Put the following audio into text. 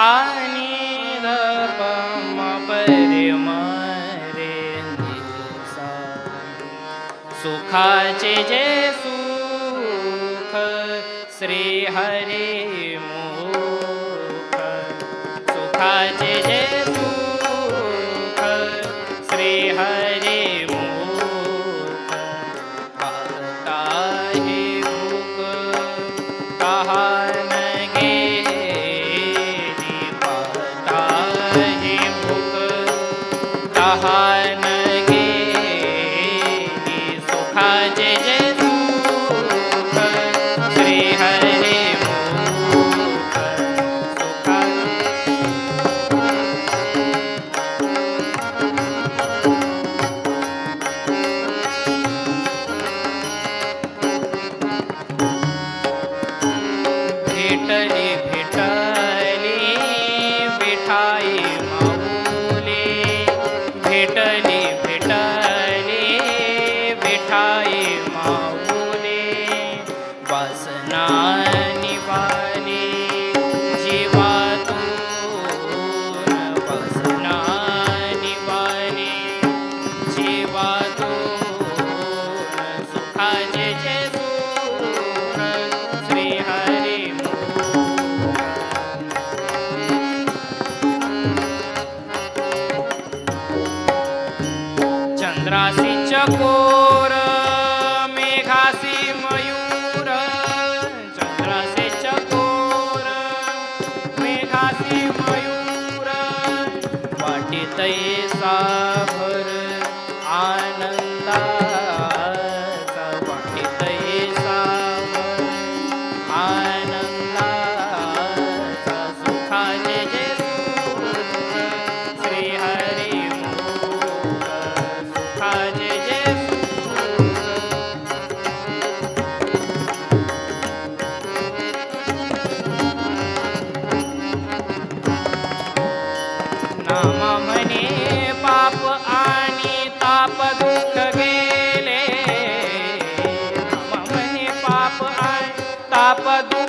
आणि ध प म प रे म रे नि सा. सुखाचे जे सुख श्री हरी मुख. सुखाचे जे सुख श्री हरी मुख. पाहता ही भूक तहान गेली. पाहता ही भूक तहान गेली. सुखाचे जे सुख श्री हरी मुख. सुखा भेटली भेटली विठाई माऊली. भेटली भेटली विठाई माऊली. वासना निवाली जीवातून. वासना निवाली जीवातून. सुखाचे जे सुख श्री हरी चंद्रासी चकोर मेघासी मयूर. चंद्रासी चकोर मेघासी मयूर. वाटित साभर आनंदाचा. वाटित साभर आनंदाचा. सुखाचे जे सुख श्री हरी मुख. सुखाचे जे नाम म्हणे पाप आणि ताप दुःख गेले. नाम म्हणे पाप आणि ताप दुःख